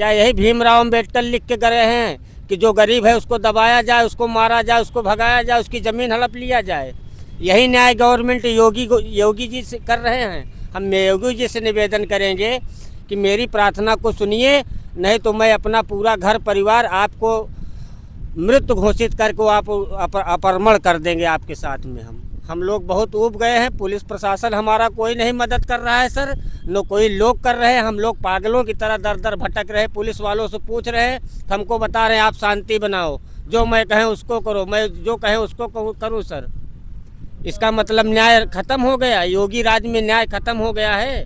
क्या यही भीमराव अम्बेडकर लिख के गए हैं कि जो गरीब है उसको दबाया जाए, उसको मारा जाए, उसको भगाया जाए, उसकी ज़मीन हड़प लिया जाए? यही न्याय गवर्नमेंट योगी जी से कर रहे हैं। हम योगी जी से निवेदन करेंगे कि मेरी प्रार्थना को सुनिए, नहीं तो मैं अपना पूरा घर परिवार आपको मृत घोषित करके आप अपरमण कर देंगे आपके साथ में। हम लोग बहुत ऊब गए हैं। पुलिस प्रशासन हमारा कोई नहीं मदद कर रहा है सर, न कोई लोग कर रहे हैं। हम लोग पागलों की तरह दर दर भटक रहे हैं। पुलिस वालों से पूछ रहे हैं, हमको बता रहे हैं आप शांति बनाओ, जो मैं कहें उसको करो, मैं जो कहें उसको करूँ सर। इसका मतलब न्याय खत्म हो गया, योगी राज में न्याय खत्म हो गया है।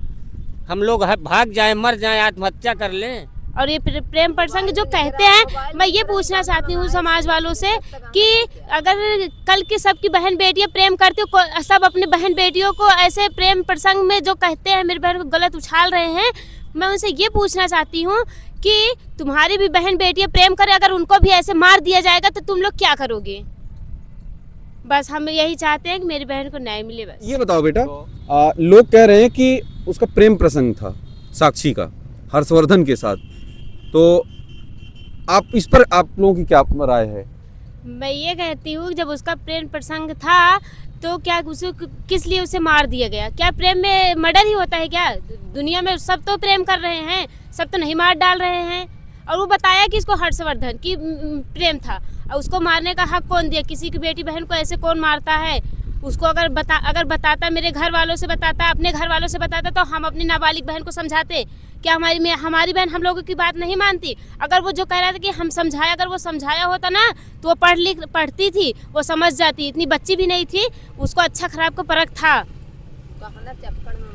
हम लोग भाग जाएं, मर जाएं, आत्महत्या कर लें। और ये प्रेम प्रसंग जो कहते हैं, मैं ये पूछना चाहती हूँ समाज वालों से कि अगर कल की सबकी बहन बेटियाँ प्रेम करती हो, सब अपनी बहन बेटियों को ऐसे प्रेम प्रसंग में जो कहते हैं मेरी बहन को गलत उछाल रहे हैं, मैं उनसे ये पूछना चाहती हूँ कि तुम्हारी भी बहन बेटियाँ प्रेम करें, अगर उनको भी ऐसे मार दिया जाएगा तो तुम लोग क्या करोगे? बस हम यही चाहते हैं कि मेरी बहन को न्याय मिले। बस ये बताओ बेटा, लोग कह रहे हैं कि उसका प्रेम प्रसंग था साक्षी का हर्षवर्धन के साथ, तो आप इस पर आप लोगों की क्या राय है? मैं ये कहती हूँ जब उसका प्रेम प्रसंग था तो क्या उसे किस लिए उसे मार दिया गया? क्या प्रेम में मर्डर ही होता है क्या? दुनिया में सब तो प्रेम कर रहे हैं, सब तो नहीं मार डाल रहे हैं। और वो बताया कि इसको हर्षवर्धन की प्रेम था, और उसको मारने का हक कौन दिया? किसी की बेटी बहन को ऐसे कौन मारता है? उसको अगर बताता, मेरे घर वालों से बताता, अपने घर वालों से बताता, तो हम अपनी नाबालिग बहन को समझाते। क्या हमारी बहन हम लोगों की बात नहीं मानती? अगर वो जो कह रहा था कि हम समझाया, अगर वो समझाया होता ना तो वो पढ़ती थी, वो समझ जाती। इतनी बच्ची भी नहीं थी, उसको अच्छा खराब का परख था।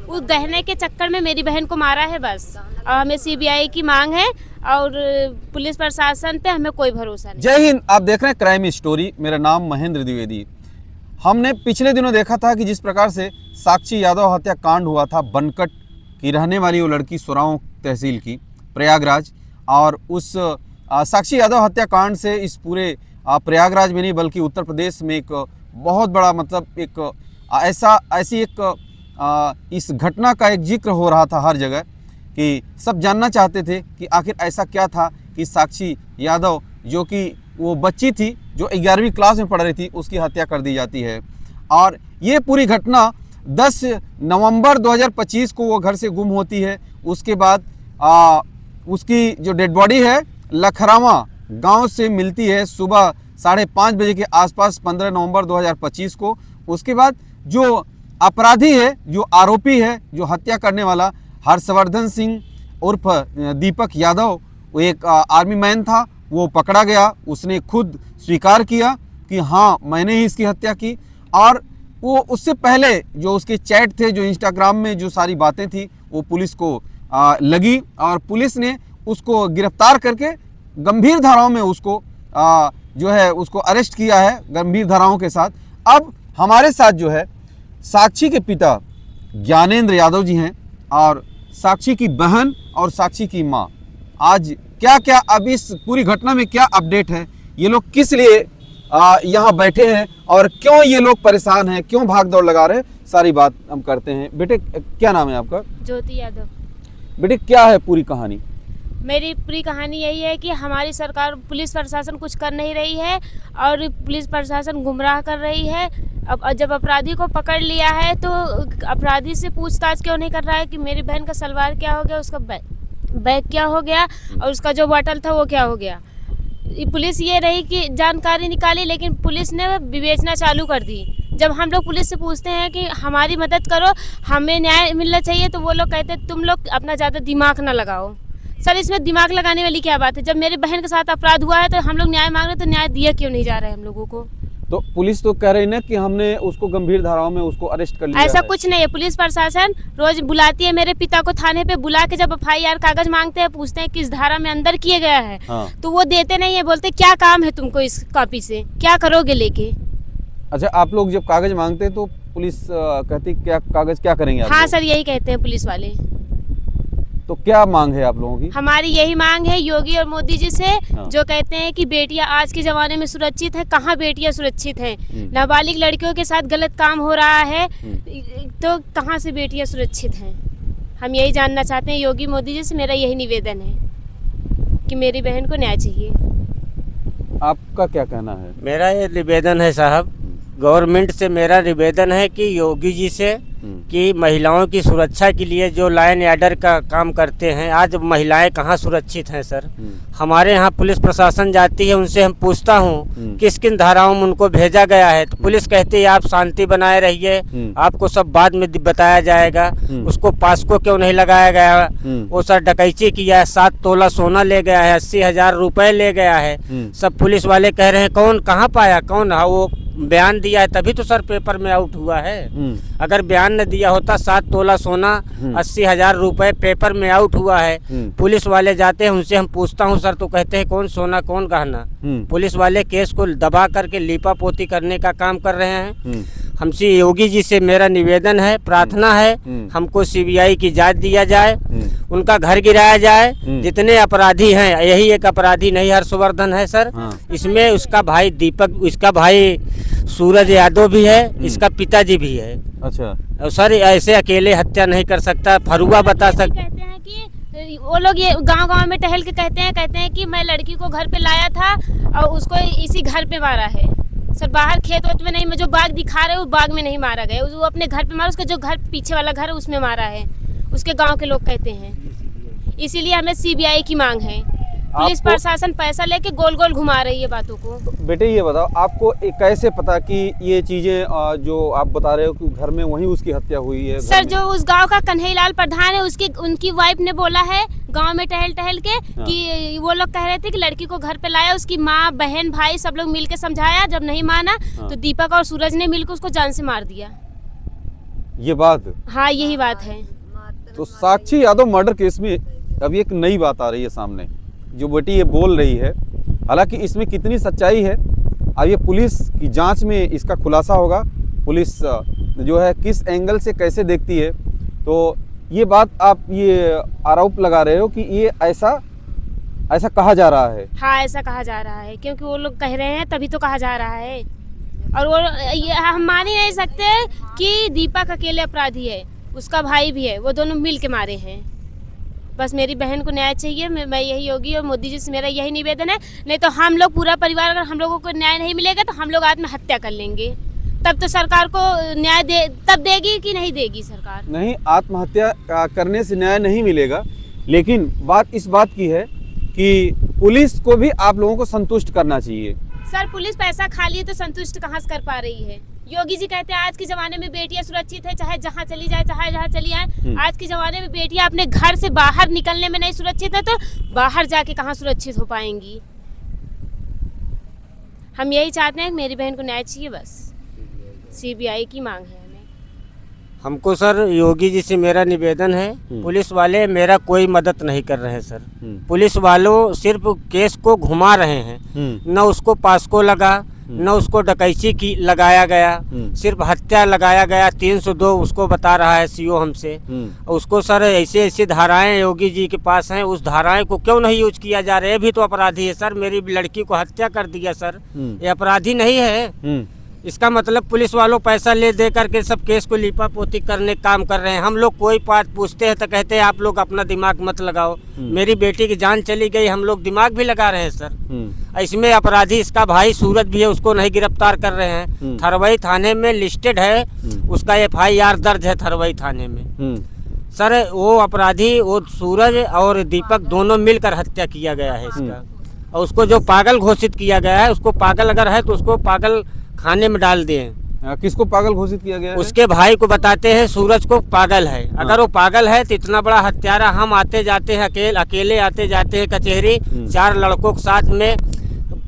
उस गहने के चक्कर में मेरी बहन को मारा है बस। और हमें सीबीआई की मांग है और पुलिस प्रशासन पे हमें कोई भरोसा नहीं। जय हिंद, आप देख रहे हैं क्राइम स्टोरी। मेरा नाम महेंद्र द्विवेदी। हमने पिछले दिनों देखा था कि जिस प्रकार से साक्षी यादव हत्याकांड हुआ था, बनकट की रहने वाली वो लड़की सोराव तहसील की, प्रयागराज, और उस साक्षी यादव हत्याकांड से इस पूरे प्रयागराज में नहीं बल्कि उत्तर प्रदेश में एक बहुत बड़ा मतलब एक ऐसी इस घटना का एक जिक्र हो रहा था हर जगह, कि सब जानना चाहते थे कि आखिर ऐसा क्या था कि साक्षी यादव जो कि वो बच्ची थी जो 11वीं क्लास में पढ़ रही थी, उसकी हत्या कर दी जाती है। और ये पूरी घटना 10 नवंबर 2025 को वो घर से गुम होती है। उसके बाद उसकी जो डेड बॉडी है लखरावा गांव से मिलती है सुबह 5:30 बजे के आसपास 15 नवंबर 2025 को। उसके बाद जो अपराधी है, जो आरोपी है, जो हत्या करने वाला हर्षवर्धन सिंह उर्फ दीपक यादव, वो एक आर्मी मैन था, वो पकड़ा गया। उसने खुद स्वीकार किया कि हाँ मैंने ही इसकी हत्या की। और वो उससे पहले जो उसके चैट थे, जो इंस्टाग्राम में जो सारी बातें थी, वो पुलिस को लगी और पुलिस ने उसको गिरफ्तार करके गंभीर धाराओं में उसको जो है उसको अरेस्ट किया है गंभीर धाराओं के साथ। अब हमारे साथ जो है साक्षी के पिता ज्ञानेंद्र यादव जी हैं और साक्षी की बहन और साक्षी की माँ। आज क्या क्या अब इस पूरी घटना में क्या अपडेट है, ये लोग किस लिए यहाँ बैठे हैं और क्यों ये लोग परेशान हैं, क्यों भाग दौड़ लगा रहे हैं, सारी बात हम करते हैं। बेटे क्या नाम है आपका? ज्योति यादव। बेटे क्या है पूरी कहानी? मेरी पूरी कहानी यही है कि हमारी सरकार, पुलिस प्रशासन कुछ कर नहीं रही है और पुलिस प्रशासन गुमराह कर रही है। अब जब अपराधी को पकड़ लिया है तो अपराधी से पूछताछ क्यों नहीं कर रहा है कि मेरी बहन का सलवार क्या हो गया, उसका बैग क्या हो गया और उसका जो बॉटल था वो क्या हो गया। पुलिस ये रही कि जानकारी निकाली, लेकिन पुलिस ने विवेचना चालू कर दी। जब हम लोग पुलिस से पूछते हैं कि हमारी मदद करो, हमें न्याय मिलना चाहिए, तो वो लोग कहते हैं तुम लोग अपना ज़्यादा दिमाग ना लगाओ। सर इसमें दिमाग लगाने वाली क्या बात है? जब मेरे बहन के साथ अपराध हुआ है तो हम लोग न्याय मांग रहे, तो न्याय दिया क्यों नहीं जा रहा है हम लोगों को? तो पुलिस तो कह रही ना कि हमने उसको गंभीर धाराओं में उसको अरेस्ट कर लिया। ऐसा कुछ नहीं है। पुलिस प्रशासन रोज बुलाती है मेरे पिता को थाने पे, बुला के जब FIR कागज मांगते हैं, पूछते हैं किस धारा में अंदर किए गया है। हाँ। तो वो देते नहीं है, बोलते क्या काम है तुमको इस कॉपी से, क्या करोगे लेके। अच्छा, आप लोग जब कागज मांगते हैं तो पुलिस कहती क्या कागज क्या करेंगे आप हाँ लोग? सर यही कहते हैं पुलिस वाले। तो क्या मांग है आप लोगों की? हमारी यही मांग है योगी और मोदी जी से, जो कहते हैं कि बेटियां आज के जमाने में सुरक्षित है। कहाँ बेटियां सुरक्षित हैं? नाबालिग लड़कियों के साथ गलत काम हो रहा है, तो कहाँ से बेटियां सुरक्षित हैं? हम यही जानना चाहते हैं योगी मोदी जी से, मेरा यही निवेदन है। कि मेरी बहन को न्याय चाहिए। आपका क्या कहना है? मेरा ये निवेदन है साहब, गवर्नमेंट से मेरा निवेदन है कि योगी जी से कि महिलाओं की सुरक्षा के लिए जो लाइन ऑर्डर का काम करते हैं, आज महिलाएं कहाँ सुरक्षित हैं सर। हमारे यहाँ पुलिस प्रशासन जाती है, उनसे हम पूछता हूँ किस किन धाराओं में उनको भेजा गया है, तो पुलिस कहती है आप शांति बनाए रहिए, आपको सब बाद में बताया जाएगा। उसको पास्को क्यों नहीं लगाया गया? वो सर डकैती किया है, 7 तोला सोना ले गया है, 80,000 रुपए ले गया है। सब पुलिस वाले कह रहे हैं कौन कहाँ पाया, कौन? हाँ वो बयान दिया है तभी तो सर पेपर में आउट हुआ है। अगर बयान न दिया होता, 7 तोला सोना 80,000 रुपए पेपर में आउट हुआ है। पुलिस वाले जाते हैं, उनसे हम पूछता हूँ सर, तो कहते हैं कौन सोना कौन गहना। पुलिस वाले केस को दबा करके लीपा पोती करने का काम कर रहे हैं। हमसे योगी जी से मेरा निवेदन है, प्रार्थना है, हमको सीबीआई की जांच दिया जाए, उनका घर गिराया जाए। जितने अपराधी हैं, यही एक अपराधी नहीं हर्षवर्धन है सर। इसमें उसका भाई दीपक, इसका भाई सूरज यादव भी है, इसका पिताजी भी है। अच्छा सर ऐसे अकेले हत्या नहीं कर सकता, फरुआ बता सकता। कहते हैं कि वो लोग ये गांव-गांव में टहल के कहते हैं कि मैं लड़की को घर पे लाया था और उसको इसी घर पे मारा है। सर बाहर खेत वेत में नहीं, मैं जो बाग दिखा रहे वो बाग में नहीं मारा गया, वो अपने घर पे मारा, उसका जो घर पीछे वाला घर है उसमें मारा है, उसके गांव के लोग कहते हैं। इसीलिए हमें सीबीआई की मांग है। पुलिस प्रशासन पैसा लेके गोल गोल घुमा रही है बातों को। तो बेटे ये बताओ, आपको कैसे पता कि ये चीजें जो आप बता रहे हो कि घर में वहीं उसकी हत्या हुई है? सर जो उस गांव का कन्हैयालाल प्रधान है, उनकी वाइफ ने बोला है गांव में टहल के कि वो लोग कह रहे थे कि लड़की को घर पे लाया, उसकी माँ बहन भाई सब लोग मिलके समझाया, जब नहीं माना तो दीपक और सूरज ने मिलकर उसको जान से मार दिया। ये बात? हाँ यही बात है। तो साक्षी यादव मर्डर केस में अब एक नई बात आ रही है सामने, जो बेटी ये बोल रही है। हालांकि इसमें कितनी सच्चाई है अब ये पुलिस की जांच में इसका खुलासा होगा, पुलिस जो है किस एंगल से कैसे देखती है। तो ये बात आप ये आरोप लगा रहे हो कि ये ऐसा कहा जा रहा है? हाँ ऐसा कहा जा रहा है, क्योंकि वो लोग कह रहे हैं तभी तो कहा जा रहा है। और वो ये हम मान ही नहीं सकते कि दीपक अकेले अपराधी है, उसका भाई भी है, वो दोनों मिल के मारे हैं। बस मेरी बहन को न्याय चाहिए। मैं यही योगी और मोदी जी से मेरा यही निवेदन है। नहीं तो हम लोग पूरा परिवार, अगर हम लोगों को न्याय नहीं मिलेगा तो हम लोग आत्महत्या कर लेंगे। तब तो सरकार को न्याय तब देगी कि नहीं देगी सरकार? नहीं, आत्महत्या करने से न्याय नहीं मिलेगा, लेकिन बात इस बात की है कि पुलिस को भी आप लोगों को संतुष्ट करना चाहिए। सर पुलिस पैसा खा लिए तो संतुष्ट कहाँ से कर पा रही है? योगी जी कहते हैं आज के जमाने में बेटियां सुरक्षित है, चाहे जहाँ चली जाए, चाहे जहाँ चली आए। आज के जमाने में बेटियां अपने घर से बाहर निकलने में नहीं सुरक्षित है, तो बाहर जाके कहाँ सुरक्षित हो पाएंगी? हम यही चाहते हैं कि मेरी बहन को न्याय चाहिए, बस सीबीआई की मांग है हमें। हमको सर योगी जी से मेरा निवेदन है, पुलिस वाले मेरा कोई मदद नहीं कर रहे हैं सर। पुलिस वालों सिर्फ केस को घुमा रहे हैं, न उसको पास्को लगा, न उसको डकैती की लगाया गया, सिर्फ हत्या लगाया गया। 302 उसको बता रहा है सीओ हमसे। उसको सर ऐसे धाराएं योगी जी के पास हैं, उस धाराएं को क्यों नहीं यूज किया जा रहा है? भी तो अपराधी है सर, मेरी लड़की को हत्या कर दिया सर, ये अपराधी नहीं है? इसका मतलब पुलिस वालों पैसा ले दे करके सब केस को लिपा पोती करने काम कर रहे हैं। हम लोग कोई बात पूछते हैं तो कहते हैं आप लोग अपना दिमाग मत लगाओ। मेरी बेटी की जान चली गई, हम लोग दिमाग भी लगा रहे हैं सर। इसमें अपराधी इसका भाई सूरज भी है, उसको नहीं गिरफ्तार कर रहे हैं। थरवई थाने में लिस्टेड है, उसका FIR दर्ज है थरवई थाने में सर। वो अपराधी, वो सूरज और दीपक दोनों मिलकर हत्या किया गया है इसका। और उसको जो पागल घोषित किया गया है, उसको पागल अगर है तो उसको पागल खाने में डाल दिए। किसको पागल घोषित किया गया है? उसके भाई को बताते हैं सूरज को पागल है। अगर वो पागल है तो इतना बड़ा हत्यारा, हम आते जाते हैं अकेले आते जाते हैं कचहरी, 4 लड़कों के साथ में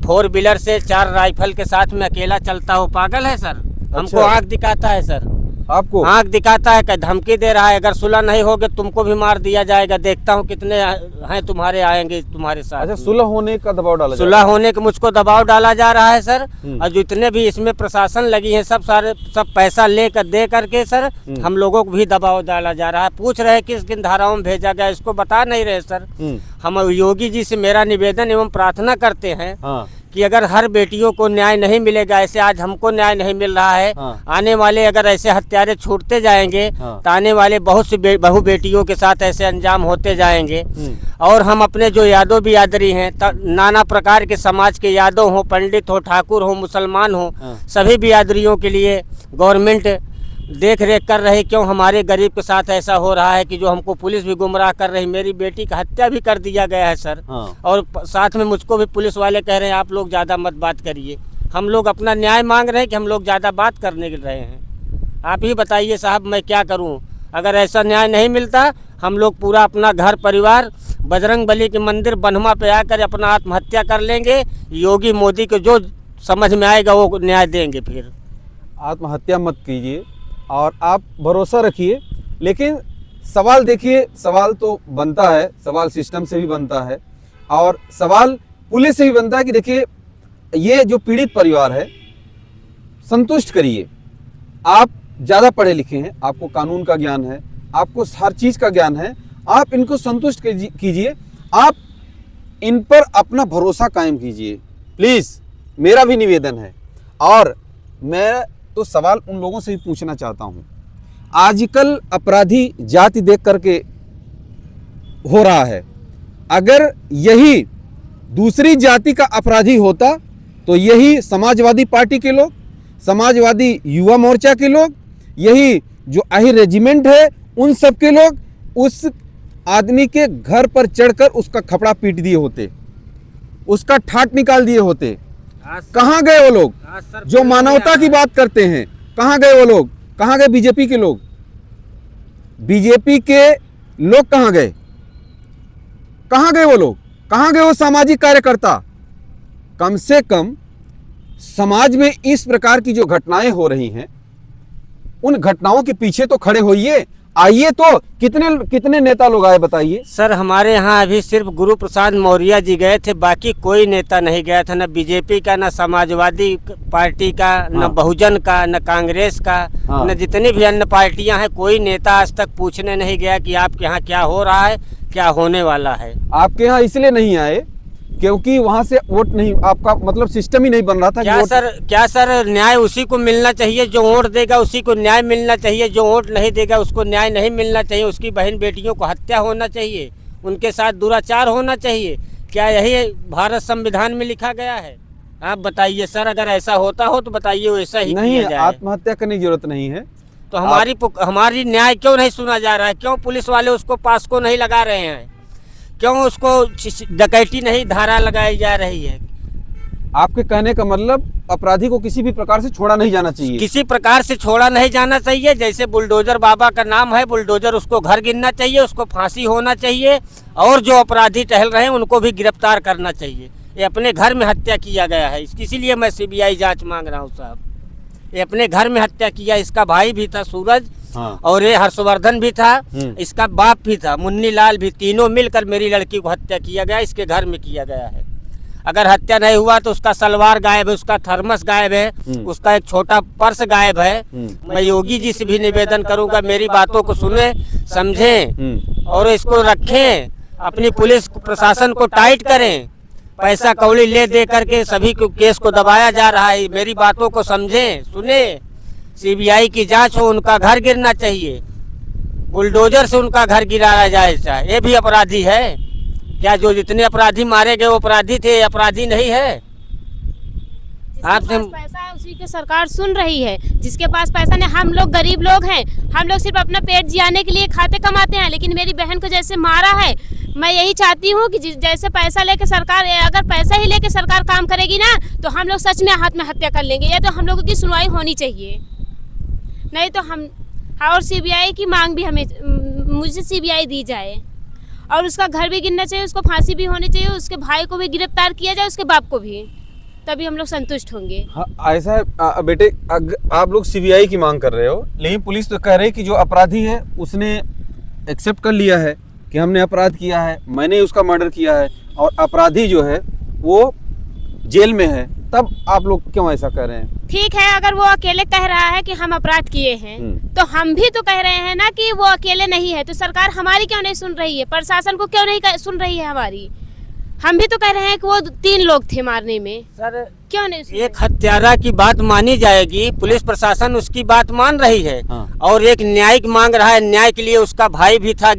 4 व्हीलर से 4 राइफल के साथ में अकेला चलता हो, पागल है सर। हमको आँख दिखाता है सर, आपको आँख दिखाता है, कि धमकी दे रहा है अगर सुलह नहीं होगे तुमको भी मार दिया जाएगा। देखता हूँ कितने हैं तुम्हारे आएंगे तुम्हारे साथ। अच्छा, सुलह होने का दबाव डाला, सुलह होने का मुझको दबाव डाला जा रहा है सर। और जितने भी इसमें प्रशासन लगी है सब पैसा लेकर दे करके सर हम लोगों को भी दबाव डाला जा रहा है। पूछ रहे किस किन धाराओं में भेजा गया, इसको बता नहीं रहे सर। हम योगी जी से मेरा निवेदन एवं प्रार्थना करते हैं कि अगर हर बेटियों को न्याय नहीं मिलेगा, ऐसे आज हमको न्याय नहीं मिल रहा है, हाँ। आने वाले अगर ऐसे हत्यारे छूटते जाएंगे हाँ। तो आने वाले बहुत सी बहु बेटियों के साथ ऐसे अंजाम होते जाएंगे। और हम अपने जो यादव बिरादरी हैं, नाना प्रकार के समाज के यादव हो, पंडित हो, ठाकुर हो, मुसलमान हो, हाँ। सभी बिरादरियों के लिए गवर्नमेंट देख रेख कर रही। क्यों हमारे गरीब के साथ ऐसा हो रहा है कि जो हमको पुलिस भी गुमराह कर रही। मेरी बेटी का हत्या भी कर दिया गया है सर। हाँ। और साथ में मुझको भी पुलिस वाले कह रहे हैं आप लोग ज़्यादा मत बात करिए। हम लोग अपना न्याय मांग रहे हैं कि हम लोग ज़्यादा बात करने रहे हैं। आप ही बताइए साहब मैं क्या करूं? अगर ऐसा न्याय नहीं मिलता हम लोग पूरा अपना घर परिवार बजरंग बली के मंदिर बन्हमा पे आकर अपना आत्महत्या कर लेंगे। योगी मोदी को जो समझ में आएगा वो न्याय देंगे। फिर आत्महत्या मत कीजिए और आप भरोसा रखिए, लेकिन सवाल देखिए, सवाल तो बनता है, सवाल सिस्टम से भी बनता है और सवाल पुलिस से भी बनता है कि देखिए ये जो पीड़ित परिवार है संतुष्ट करिए। आप ज़्यादा पढ़े लिखे हैं, आपको कानून का ज्ञान है, आपको हर चीज़ का ज्ञान है, आप इनको संतुष्ट कीजिए, आप इन पर अपना भरोसा कायम कीजिए प्लीज़, मेरा भी निवेदन है। और मैं तो सवाल उन लोगों से भी पूछना चाहता हूँ, आजकल अपराधी जाति देख करके हो रहा है। अगर यही दूसरी जाति का अपराधी होता तो यही समाजवादी पार्टी के लोग, समाजवादी युवा मोर्चा के लोग, यही जो आहिर रेजिमेंट है उन सब के लोग उस आदमी के घर पर चढ़कर उसका खपड़ा पीट दिए होते, उसका ठाट निकाल दिए होते। कहाँ गए वो लोग जो मानवता की बात करते हैं? कहाँ गए वो लोग? कहाँ गए बीजेपी के लोग? बीजेपी के लोग कहाँ गए? कहाँ गए वो लोग? कहाँ गए वो सामाजिक कार्यकर्ता? कम से कम समाज में इस प्रकार की जो घटनाएं हो रही हैं उन घटनाओं के पीछे तो खड़े होइए। आइए तो कितने नेता लोग आए बताइए। सर हमारे यहाँ अभी सिर्फ गुरु प्रसाद मौर्य जी गए थे, बाकी कोई नेता नहीं गया था, न बीजेपी का, न समाजवादी पार्टी का, न बहुजन का, न कांग्रेस का, न जितनी भी अन्य पार्टियां हैं, कोई नेता आज तक पूछने नहीं गया कि आपके यहाँ क्या हो रहा है, क्या होने वाला है। आपके यहाँ इसलिए नहीं आए क्योंकि वहां से वोट नहीं, आपका मतलब सिस्टम ही नहीं बन रहा था। क्या सर न्याय उसी को मिलना चाहिए जो वोट देगा, उसी को न्याय मिलना चाहिए। जो वोट नहीं देगा उसको न्याय नहीं मिलना चाहिए। उसकी बहन बेटियों को हत्या होना चाहिए, उनके साथ दुराचार होना चाहिए। क्या यही भारत संविधान में लिखा गया है? आप बताइए सर, अगर ऐसा होता हो तो बताइए वैसा ही नहीं किया जाए। आत्महत्या करने की जरूरत नहीं है। तो हमारी न्याय क्यों नहीं सुना जा रहा है? क्यों पुलिस वाले उसको पास को नहीं लगा रहे हैं? क्यों उसको डकैती नहीं धारा लगाई जा रही है? आपके कहने का मतलब अपराधी को किसी भी प्रकार से छोड़ा नहीं जाना चाहिए? किसी प्रकार से छोड़ा नहीं जाना चाहिए। जैसे बुलडोजर बाबा का नाम है, बुलडोजर उसको घर गिरना चाहिए, उसको फांसी होना चाहिए और जो अपराधी टहल रहे हैं उनको भी गिरफ्तार करना चाहिए। ये अपने घर में हत्या किया गया है, इसीलिए मैं सीबीआई जांच मांग रहा हूँ साहब। ये अपने घर में हत्या किया, इसका भाई भी था सूरज, और ये हर्षवर्धन भी था, इसका बाप भी था मुन्नी लाल भी, तीनों मिलकर मेरी लड़की को हत्या किया गया, इसके घर में किया गया है। अगर हत्या नहीं हुआ तो उसका सलवार गायब है, उसका थर्मस गायब है, उसका एक छोटा पर्स गायब है। मैं योगी जी से भी निवेदन करूंगा मेरी बातों को सुने, समझें और इसको रखें, अपनी पुलिस प्रशासन को टाइट करें। पैसा कौड़ी ले दे करके सभी को केस को दबाया जा रहा है। मेरी बातों को समझें, सुने, सीबीआई की जांच हो, उनका घर गिरना चाहिए, बुलडोजर से उनका घर गिराया जाए। ये भी अपराधी है क्या? जो जितने अपराधी मारे गए वो अपराधी थे, अपराधी नहीं है? आपसे पैसा उसी की सरकार सुन रही है, जिसके पास पैसा नहीं। हम लोग गरीब लोग हैं, हम लोग सिर्फ अपना पेट जियाने के लिए खाते कमाते हैं। लेकिन मेरी बहन को जैसे मारा है, मैं यही चाहती हूँ कि जैसे पैसा लेके सरकार, अगर पैसा ही लेके सरकार काम करेगी ना तो हम लोग सच में आत्महत्या कर लेंगे। या तो हम लोगों की सुनवाई होनी चाहिए, नहीं तो हम और सीबीआई की मांग भी हमें, मुझे सीबीआई दी जाए और उसका घर भी गिरना चाहिए, उसको फांसी भी होनी चाहिए, उसके भाई को भी गिरफ्तार किया जाए, उसके बाप को भी, तभी हम लोग संतुष्ट होंगे। हाँ, ऐसा है बेटे, आप लोग सीबीआई की मांग कर रहे हो, लेकिन पुलिस तो कह रही है कि जो अपराधी है उसने एक्सेप्ट कर लिया है कि हमने अपराध किया है, मैंने उसका मर्डर किया है और अपराधी जो है वो जेल में है। तब आप लोग क्यों ऐसा कर रहे हैं? ठीक है, अगर वो अकेले कह रहा है कि हम अपराध किए हैं तो हम भी तो कह रहे हैं ना कि वो अकेले नहीं है। तो सरकार हमारी क्यों नहीं सुन रही है? प्रशासन को क्यों नहीं सुन रही है हमारी? हम भी तो कह रहे हैं कि वो 3 लोग थे मारने में, सर क्यों नहीं सुने? एक हत्यारा की बात मानी जाएगी, पुलिस प्रशासन उसकी बात मान रही है। हाँ। और एक न्यायिक मांग रहा है, न्याय के लिए उसका भाई भी था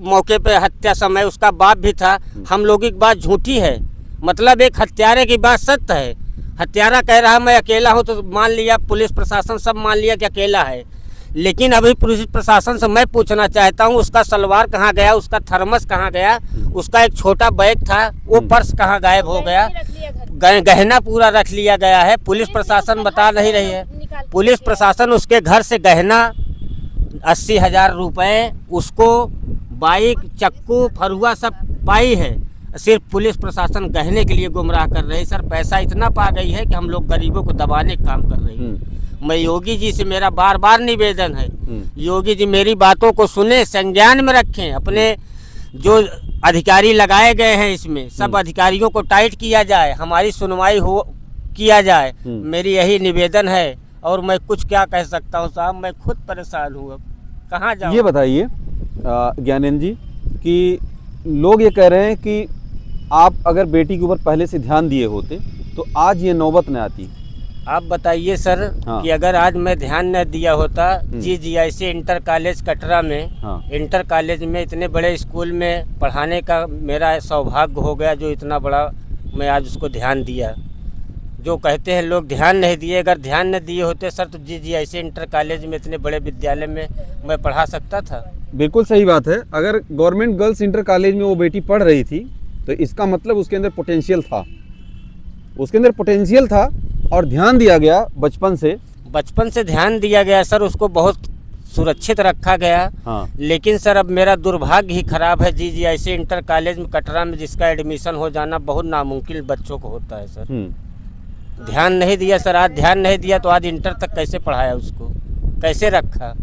मौके पे हत्या समय, उसका बाप भी था। हम लोगों की बात झूठी है, मतलब एक हत्यारे की बात सत्य है। हत्यारा कह रहा है मैं अकेला हूँ, तो मान लिया, पुलिस प्रशासन सब मान लिया कि अकेला है। लेकिन अभी पुलिस प्रशासन से मैं पूछना चाहता हूँ, उसका सलवार कहाँ गया, उसका थर्मस कहाँ गया, उसका एक छोटा बैग था वो पर्स कहाँ गायब हो गया, गहना पूरा रख लिया गया है। पुलिस प्रशासन बता नहीं रही है। पुलिस प्रशासन उसके घर से गहना 80,000 रुपये, उसको बाइक, चक्कू, फरुआ सब पाई है। सिर्फ पुलिस प्रशासन गहने के लिए गुमराह कर रही है। सर पैसा इतना पा गई है कि हम लोग गरीबों को दबाने का काम कर रही है। मैं योगी जी से मेरा बार बार निवेदन है, योगी जी मेरी बातों को सुने, संज्ञान में रखें। अपने जो अधिकारी लगाए गए हैं इसमें सब अधिकारियों को टाइट किया जाए, हमारी सुनवाई हो किया जाए। मेरी यही निवेदन है। और मैं कुछ क्या कह सकता हूँ साहब, मैं खुद परेशान हूँ, अब कहाँ जाऊँ। ये बताइए ज्ञानेंद्र जी कि लोग ये कह रहे हैं कि आप अगर बेटी के ऊपर पहले से ध्यान दिए होते तो आज ये नौबत न आती। आप बताइए सर। हाँ। कि अगर आज मैं ध्यान न दिया होता, जी ऐसे इंटर कॉलेज कटरा में, हाँ। इंटर कॉलेज में इतने बड़े स्कूल में पढ़ाने का मेरा सौभाग्य हो गया, जो इतना बड़ा मैं आज उसको ध्यान दिया। जो कहते हैं लोग ध्यान नहीं दिए, अगर ध्यान न दिए होते सर तो जी ऐसे इंटर कॉलेज में इतने बड़े विद्यालय में मैं पढ़ा सकता था। बिल्कुल सही बात है। अगर गवर्नमेंट गर्ल्स इंटर कॉलेज में वो बेटी पढ़ रही थी तो इसका मतलब उसके अंदर पोटेंशियल था, उसके अंदर पोटेंशियल था और ध्यान दिया गया बचपन से ध्यान दिया गया सर, उसको बहुत सुरक्षित रखा गया। हाँ। लेकिन सर अब मेरा दुर्भाग्य ही खराब है, जी ऐसे इंटर कॉलेज में कटरा में जिसका एडमिशन हो जाना बहुत नामुमकिन बच्चों को होता है सर। ध्यान नहीं दिया सर, आज ध्यान नहीं दिया तो आज इंटर तक कैसे पढ़ाया उसको, कैसे रखा।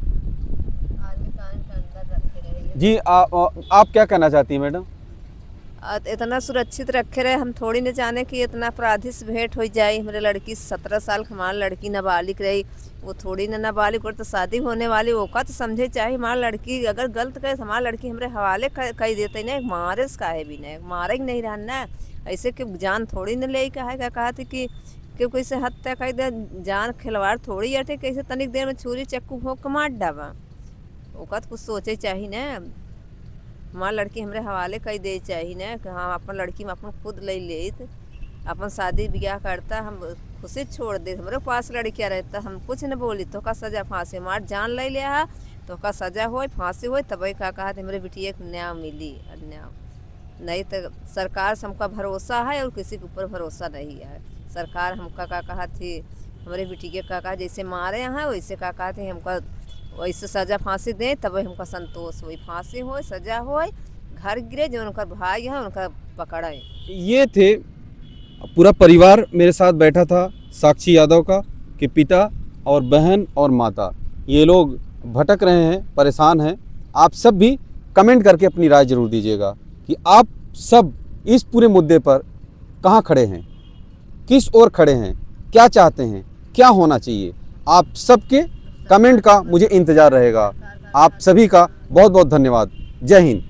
जी आप क्या कहना चाहती हैं मैडम? इतना सुरक्षित रखे रहे, हम थोड़ी न जाने कि इतना अपराधी से भेंट हो जाए। हमारे लड़की 17 साल की, हमारी लड़की नाबालिग रही, वो थोड़ी न नाबालिग और तो शादी होने वाली, वो का तो समझे चाहिए। हमारी लड़की अगर गलत करे तो हमारी लड़की हमारे हवाले कर देते ना, मारे से काहे भी नहीं, मारे ही नहीं रहना। ऐसे कि जान थोड़ी न ले कहा थी कि कोई से हत्या कर दे, जान खिलवाड़ थोड़ी अटे, कैसे तनिक देर में छुरी चक्कू भोंक मार डाबा, वो का तो कुछ सोचे चाहिए ना। हमारी लड़की हमारे हवाले कर दे चाहिए ना कि हाँ अपन लड़की में अपन खुद ले लेत, अपन शादी ब्याह करता, हम खुशी छोड़ दे, हमारे पास लड़कियाँ रहता, हम कुछ न बोली तो का सजा फांसी, हमार जान ले लिया तो का सजा हो फांसी हो, तब का कहा थे मेरे बेटी एक न्याय मिली। न्याय नहीं तो सरकार से हमका भरोसा है और किसी के ऊपर भरोसा नहीं है। सरकार हमका का कहा थी हमारे बेटी के का कहा जैसे मारे हैं वैसे का कहा थे हमका वैसे सजा फांसी दें, तब हमका संतोष हो, फांसी हो, सजा हो, घर गिरे, जो उनका भाई है उनका पकड़े। ये थे पूरा परिवार मेरे साथ बैठा था, साक्षी यादव का कि पिता और बहन और माता ये लोग भटक रहे हैं, परेशान हैं। आप सब भी कमेंट करके अपनी राय जरूर दीजिएगा कि आप सब इस पूरे मुद्दे पर कहाँ खड़े हैं, किस ओर खड़े हैं, क्या चाहते हैं, क्या होना चाहिए। आप सबके कमेंट का मुझे इंतज़ार रहेगा। आप सभी का बहुत बहुत धन्यवाद। जय हिंद।